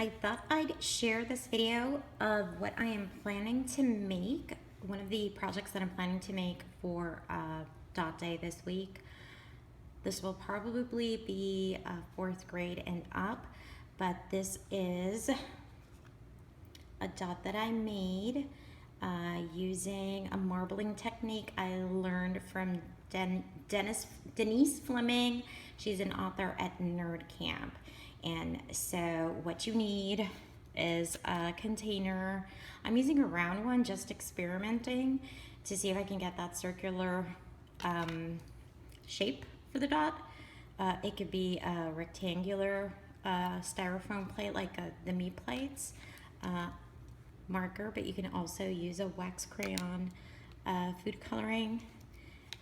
I thought I'd share this video of what I am planning to make, one of the projects that I'm planning to make for Dot Day this week. This will probably be fourth grade and up, but this is a dot that I made using a marbling technique I learned from Denise Fleming. She's an author at Nerd Camp. And so what you need is a container. I'm using a round one, just experimenting to see if I can get that circular shape for the dot. It could be a rectangular styrofoam plate like the Me plates. Marker, but you can also use a wax crayon, food coloring.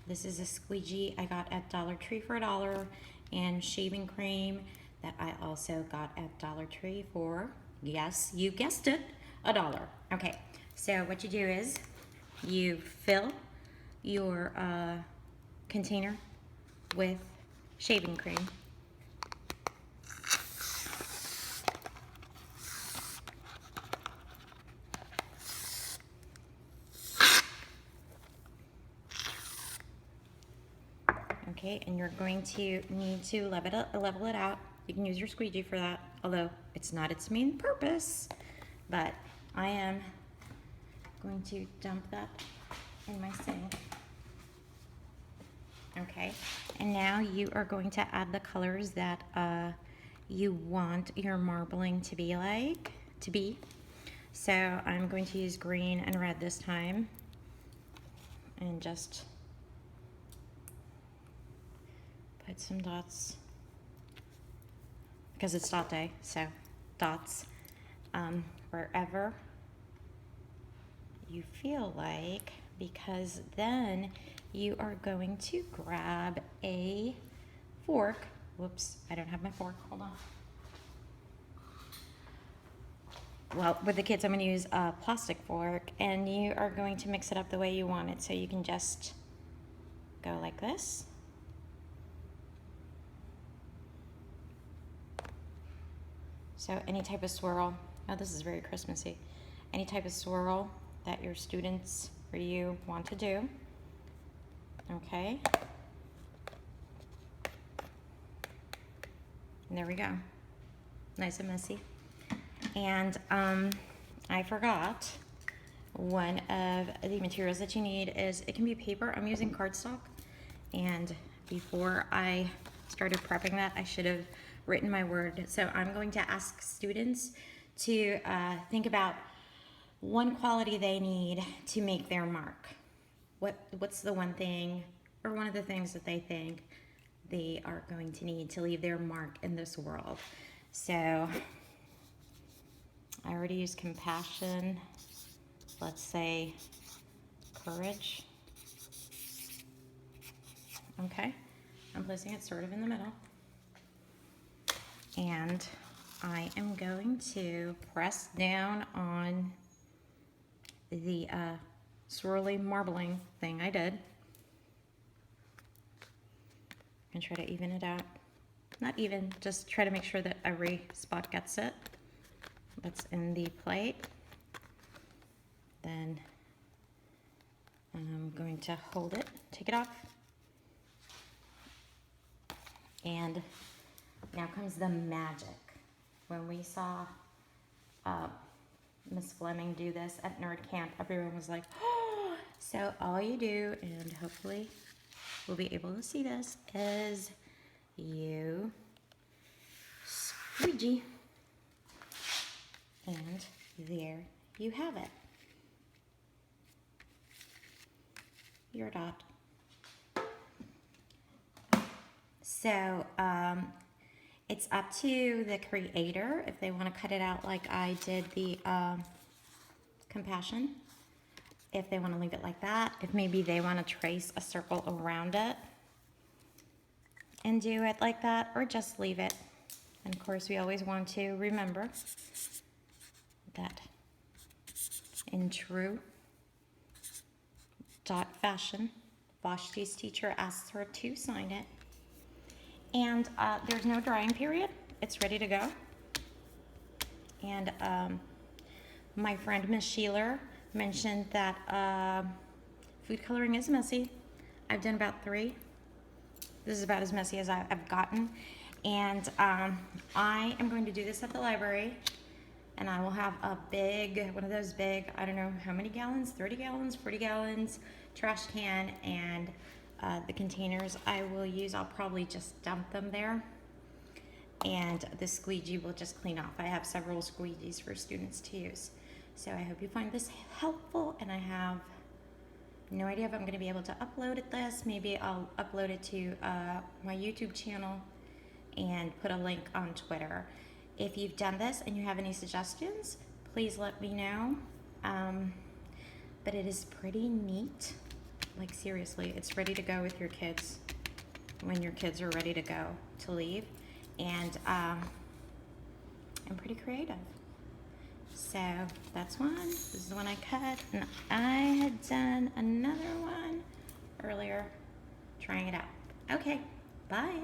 This is a squeegee I got at Dollar Tree for $1, and shaving cream that I also got at Dollar Tree for, yes, you guessed it, $1. Okay, so what you do is you fill your container with shaving cream. Okay, and you're going to need to level it out. You can use your squeegee for that, although it's not its main purpose. But I am going to dump that in my sink. Okay, and now you are going to add the colors that you want your marbling to be. So I'm going to use green and red this time, and just put some dots, because it's dot day, so dots wherever you feel like, because then you are going to grab a fork. Whoops, I don't have my fork, hold on. Well, with the kids, I'm going to use a plastic fork, and you are going to mix it up the way you want it. So you can just go like this. So any type of swirl, oh, this is very Christmassy. Any type of swirl that your students or you want to do. Okay. And there we go. Nice and messy. And I forgot, one of the materials that you need is, it can be paper. I'm using cardstock. And before I started prepping that, I should have written my word. So I'm going to ask students to think about one quality they need to make their mark. What's the one thing, or one of the things that they think they are going to need to leave their mark in this world? So I already used compassion. Let's say courage. Okay, I'm placing it sort of in the middle. And I am going to press down on the swirly marbling thing I did and try to even it out. Not even, just try to make sure that every spot gets it that's in the plate. Then I'm going to hold it, take it off. And now comes the magic. When we saw Miss Fleming do this at Nerd Camp, everyone was like, oh! So all you do, and hopefully we'll be able to see this, is you squeegee. And there you have it. Your dot. So it's up to the creator if they want to cut it out like I did the compassion. If they want to leave it like that, if maybe they want to trace a circle around it and do it like that, or just leave it. And of course, we always want to remember that in true dot fashion, Vashti's teacher asks her to sign it. And there's no drying period. It's ready to go. And my friend Miss Sheeler mentioned that food coloring is messy. I've done about 3. This is about as messy as I've gotten. And I am going to do this at the library. And I will have a big, one of those big, I don't know how many gallons, 30 gallons, 40 gallons, trash can. And the containers I will use, I'll probably just dump them there. And the squeegee will just clean off. I have several squeegees for students to use. So I hope you find this helpful, and I have no idea if I'm going to be able to upload this. Maybe I'll upload it to my YouTube channel and put a link on Twitter. If you've done this and you have any suggestions, please let me know. But it is pretty neat. Like seriously, it's ready to go with your kids when your kids are ready to go to leave. And I'm pretty creative. So that's one. This is the one I cut. And I had done another one earlier trying it out. Okay, bye.